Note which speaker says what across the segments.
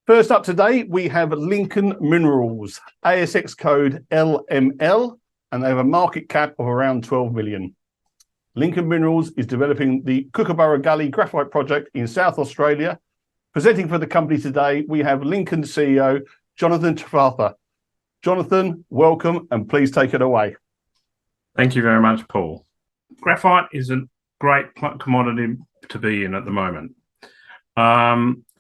Speaker 1: First up today, we have Lincoln Minerals, ASX code LML, and they have a market cap of around 12 million. Lincoln Minerals is developing the Kookaburra Gully Graphite project in South Australia. Presenting for the company today, we have Lincoln CEO, Jonathon Trewartha. Jonathon, welcome, and please take it away.
Speaker 2: Thank you very much, Paul. Graphite is a great commodity to be in at the moment.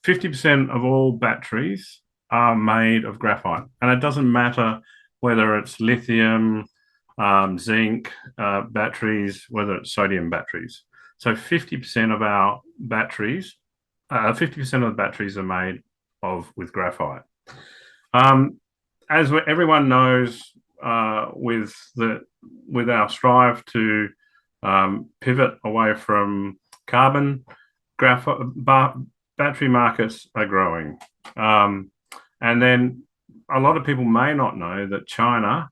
Speaker 2: 50% of all batteries are made of graphite, and it doesn't matter whether it's lithium, zinc batteries, whether it's sodium batteries. So 50% of our batteries, 50% of the batteries are made with graphite. As everyone knows, with our strive to pivot away from carbon, battery markets are growing. And then a lot of people may not know that China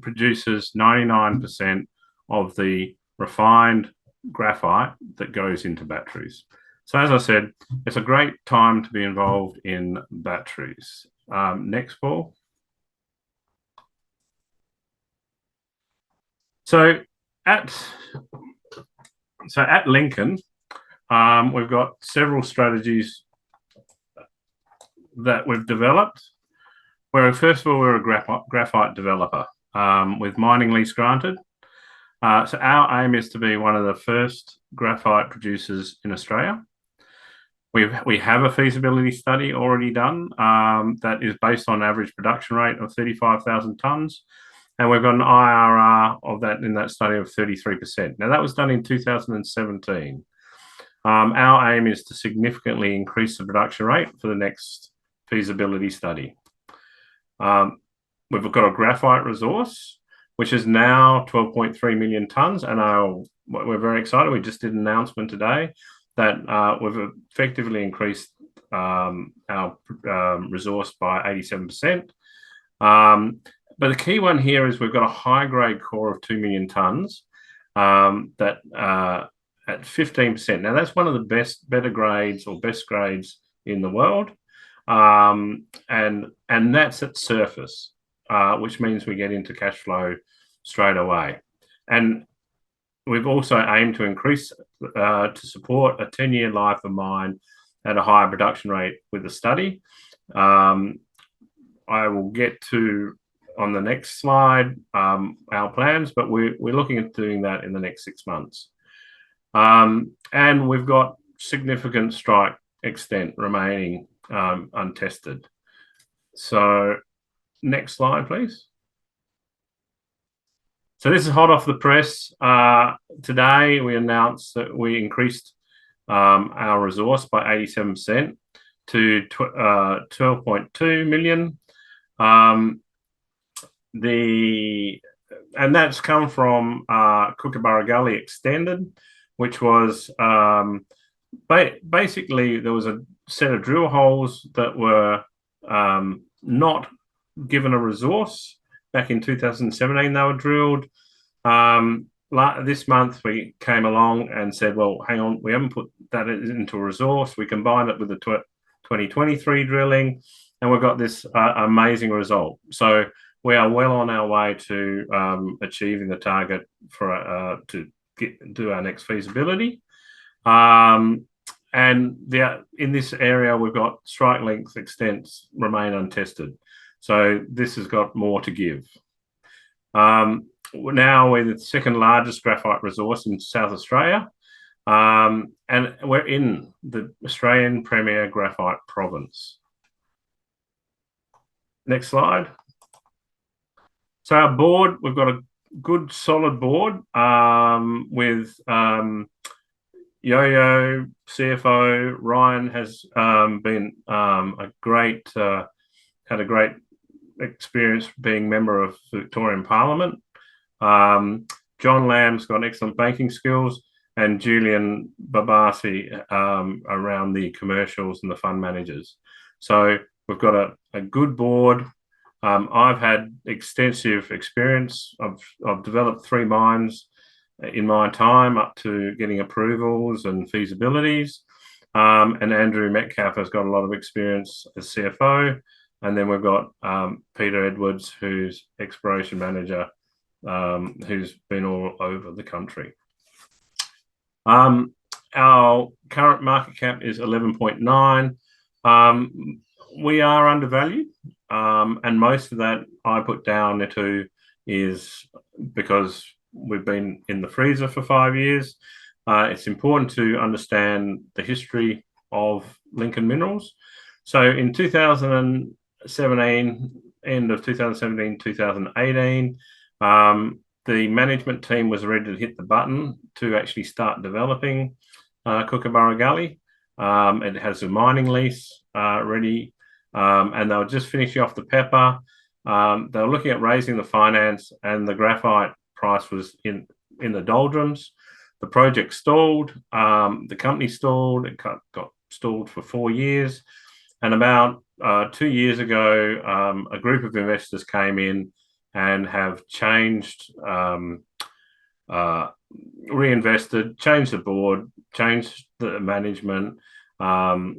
Speaker 2: produces 99% of the refined graphite that goes into batteries. So as I said, it's a great time to be involved in batteries. Next, Paul. So at Lincoln, we've got several strategies that we've developed. First of all, we're a graphite developer with mining lease granted. So our aim is to be one of the first graphite producers in Australia. We have a feasibility study already done that is based on average production rate of 35,000 tonnes. And we've got an IRR of that in that study of 33%. Now, that was done in 2017. Our aim is to significantly increase the production rate for the next feasibility study. We've got a graphite resource, which is now 12.3 million tonnes, and we're very excited. We just did an announcement today that we've effectively increased our resource by 87%. But the key one here is we've got a high-grade core of 2 million tonnes that at 15%. Now, that's one of the better grades or best grades in the world. And that's at surface, which means we get into cash flow straight away. And we've also aimed to increase to support a 10-year life of mine at a higher production rate with the study. I will get to, on the next slide, our plans, but we're looking at doing that in the next 6 months. And we've got significant strike extent remaining untested. So next slide, please. So this is hot off the press. Today, we announced that we increased our resource by 87% to 12.2 million. And that's come from Kookaburra Gully Extended, which was basically there was a set of drill holes that were not given a resource. Back in 2017, they were drilled. This month, we came along and said, well, hang on, we haven't put that into a resource. We combined it with the 2023 drilling, and we've got this amazing result. So we are well on our way to achieving the target to do our next feasibility. And in this area, we've got strike length extents remain untested. So this has got more to give. Now we're the second largest graphite resource in South Australia. And we're in the Australian Premier Graphite Province. Next slide. So our board, we've got a good solid board with Yo-Yo, CFO. Ryan has been had a great experience being member of the Victorian Parliament. John Lamb's got excellent banking skills, and Julian Babasi around the commercials and the fund managers. So we've got a good board. I've had extensive experience. I've developed 3 mines in my time up to getting approvals and feasibilities. And Andrew Metcalf has got a lot of experience as CFO. And then we've got Peter Edwards, who's exploration manager, who's been all over the country. Our current market cap is 11.9. We are undervalued, and most of that I put down into is because we've been in the freezer for 5 years. It's important to understand the history of Lincoln Minerals. So in 2017, end of 2017, 2018, the management team was ready to hit the button to actually start developing Kookaburra Gully. It has a mining lease ready, and they were just finishing off the pepper. They were looking at raising the finance, and the graphite price was in the doldrums. The project stalled. The company stalled. It got stalled for 4 years. And about 2 years ago, a group of investors came in and have changed, reinvested, changed the board, changed the management, and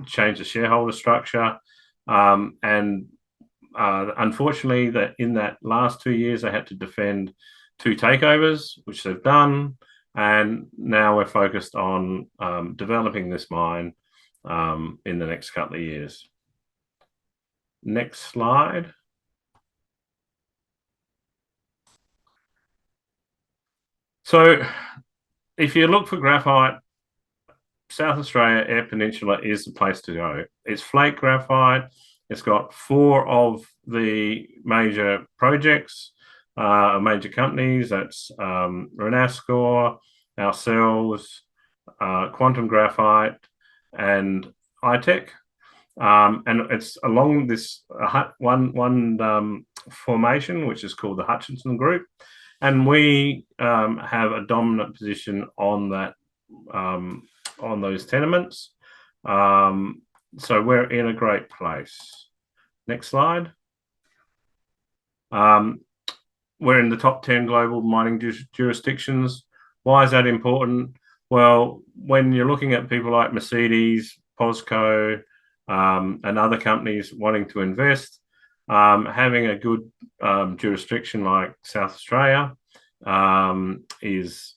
Speaker 2: changed the shareholder structure. Unfortunately, that in that last 2 years, they had to defend 2 takeovers, which they've done. And now we're focused on developing this mine in the next couple of years. Next slide. So if you look for graphite, South Australia, Eyre Peninsula is the place to go. It's flake graphite. It's got 4 of the major projects, major companies. That's Renascor, ourselves, Quantum Graphite, and iTech. And it's along this one formation, which is called the Hutchinson Group. And we have a dominant position on that, on those tenements. So we're in a great place. Next slide. We're in the top 10 global mining jurisdictions. Why is that important? Well, when you're looking at people like Mercedes, POSCO, and other companies wanting to invest, having a good jurisdiction like South Australia is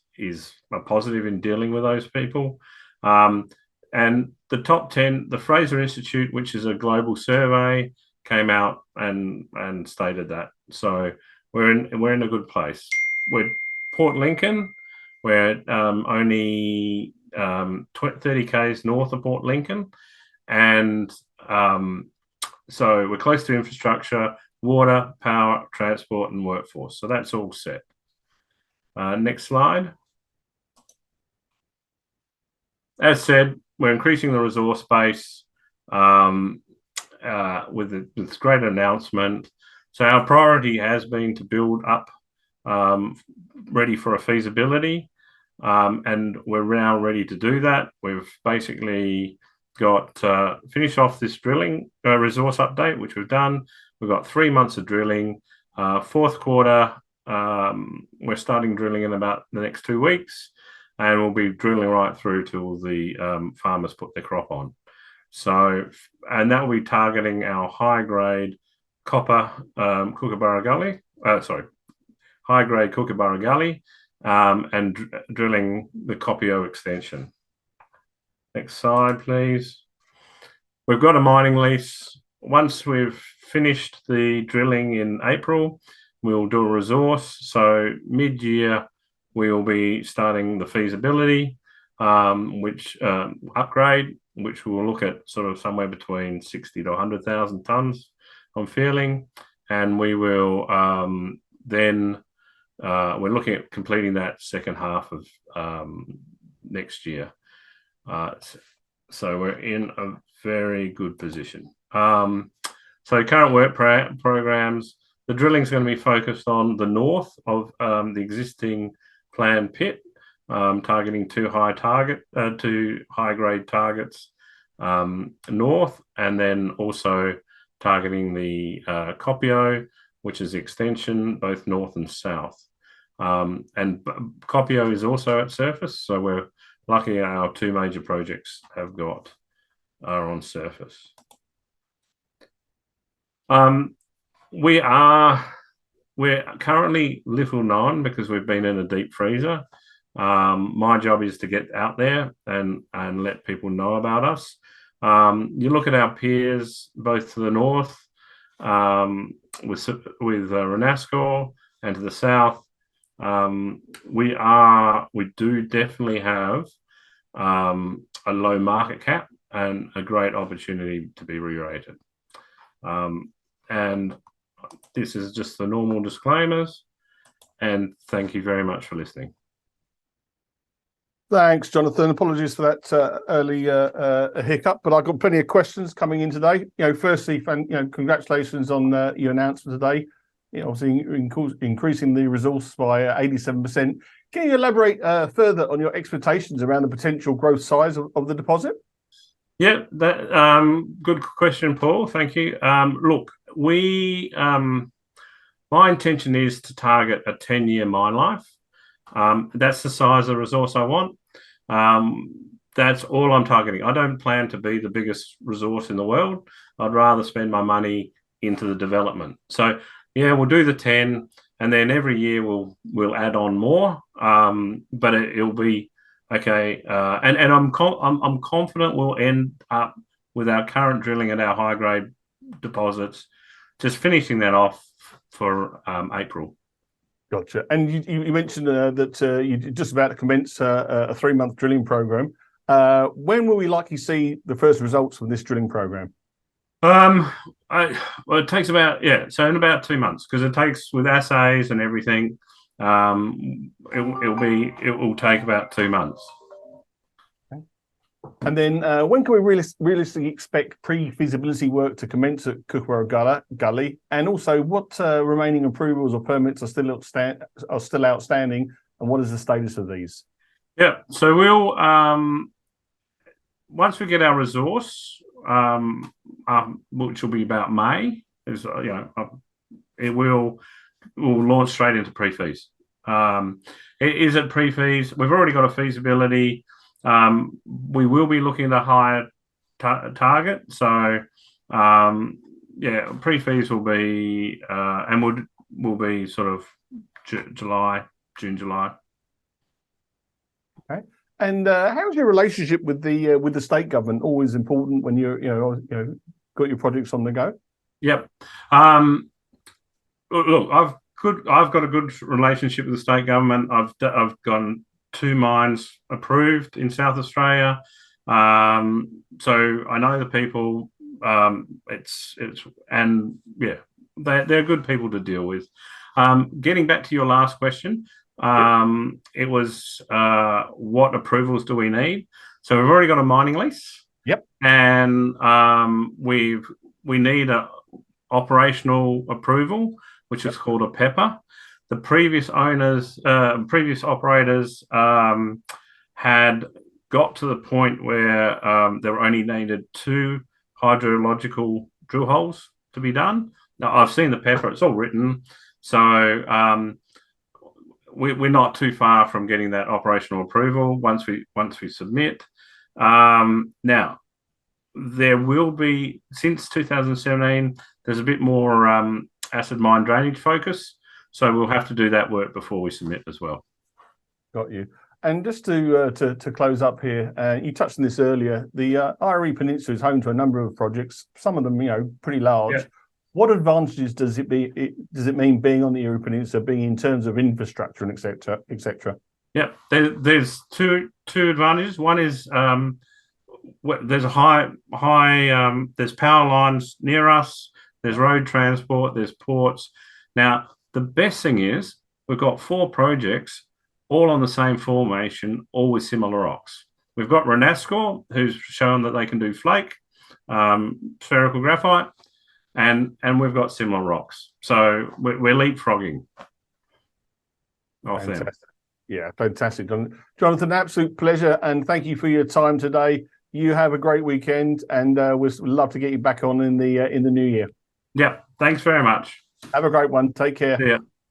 Speaker 2: a positive in dealing with those people. And the top 10, the Fraser Institute, which is a global survey, came out and stated that. So we're in a good place. We're Port Lincoln. We're only 30 k's north of Port Lincoln, and so we're close to infrastructure, water, power, transport, and workforce. So that's all set. Next slide. As said, we're increasing the resource base with this great announcement. So our priority has been to build up, ready for a feasibility, and we're now ready to do that. We've basically got finished off this drilling resource update, which we've done. We've got 3 months of drilling. 4th quarter, we're starting drilling in about the next 2 weeks, and we'll be drilling right through till the farmers put their crop on. So, and that will be targeting our high-grade copper Kookaburra Gully, high-grade Kookaburra Gully, and drilling the Copio extension. Next slide, please. We've got a mining lease. Once we've finished the drilling in April, we'll do a resource. So mid-year, we will be starting the feasibility, which upgrade, which we'll look at sort of somewhere between 60 to 100,000 tonnes, I'm feeling. And we will then, we're looking at completing that second half of next year. So we're in a very good position. So current work programs, the drilling is going to be focused on the north of the existing planned pit, targeting 2 high-grade targets north, and then also targeting the Copio, which is the extension both north and south. And Copio is also at surface, so we're luckily our two major projects are on surface. We're currently little known because we've been in a deep freezer. My job is to get out there and let people know about us. You look at our peers, both to the north, with Renascor, and to the south. We do definitely have a low market cap and a great opportunity to be re-rated. And this is just the normal disclaimers, and thank you very much for listening.
Speaker 1: Thanks, Jonathon. Apologies for that early hiccup, but I've got plenty of questions coming in today. Firstly, congratulations on your announcement today. Obviously increasing the resource by 87%. Can you elaborate further on your expectations around the potential growth size of the deposit?
Speaker 2: Yeah, that good question, Paul. Thank you. Look, my intention is to target a 10-year mine life. That's the size of resource I want. That's all I'm targeting. I don't plan to be the biggest resource in the world. I'd rather spend my money into the development. So yeah, we'll do the 10, and then every year we'll add on more. But it'll be okay. And I'm confident we'll end up with our current drilling at our high grade deposits, just finishing that off for April.
Speaker 1: Gotcha. And you mentioned that you're just about to commence a 3-month drilling program. When will we likely see the first results from this drilling program?
Speaker 2: Well, it takes so in about 2 months, because it takes, with assays and everything, it will take about 2 months.
Speaker 1: Okay. And then when can we realistically expect pre-feasibility work to commence at Kookaburra Gully? And also, what remaining approvals or permits are still outstanding, and what is the status of these?
Speaker 2: Yeah, so we'll once we get our resource, which will be about May, we'll launch straight into pre-fees. Is it pre-fees? We've already got a feasibility. We will be looking at a higher target. So pre-fees will be and will be sort of June, July.
Speaker 1: Okay. And how's your relationship with the state government? Always important when you're got your projects on the go.
Speaker 2: Yep. Look, I've got a good relationship with the state government. I've gotten 2 mines approved in South Australia, so I know the people. They're good people to deal with. Getting back to your last question, it was what approvals do we need? So we've already got a mining lease.
Speaker 1: Yep. And
Speaker 2: we need a operational approval, which is called a PEPA. The previous operators had got to the point where there were only needed 2 hydrological drill holes to be done. Now, I've seen the PEPA, it's all written. So we're not too far from getting that operational approval once we submit. Now, there will be, since 2017, there's a bit more acid mine drainage focus. So we'll have to do that work before we submit as well.
Speaker 1: Got you. And just to close up here, you touched on this earlier. The Eyre Peninsula is home to a number of projects, some of them, pretty large. Yeah. What advantages does it mean being on the Eyre Peninsula, being in terms of infrastructure and etc.?
Speaker 2: Yeah, there's two advantages. One is there's a there's power lines near us. There's road transport. There's ports. Now, the best thing is we've got 4 projects, all on the same formation, all with similar rocks. We've got Renascor, who's shown that they can do flake, spherical graphite, and we've got similar rocks. So we're leapfrogging off them.
Speaker 1: Yeah, fantastic. Jonathon, absolute pleasure, and thank you for your time today. You have a great weekend, and we'd love to get you back on in the new year.
Speaker 2: Yeah, thanks very much.
Speaker 1: Have a great one. Take care.
Speaker 2: See ya.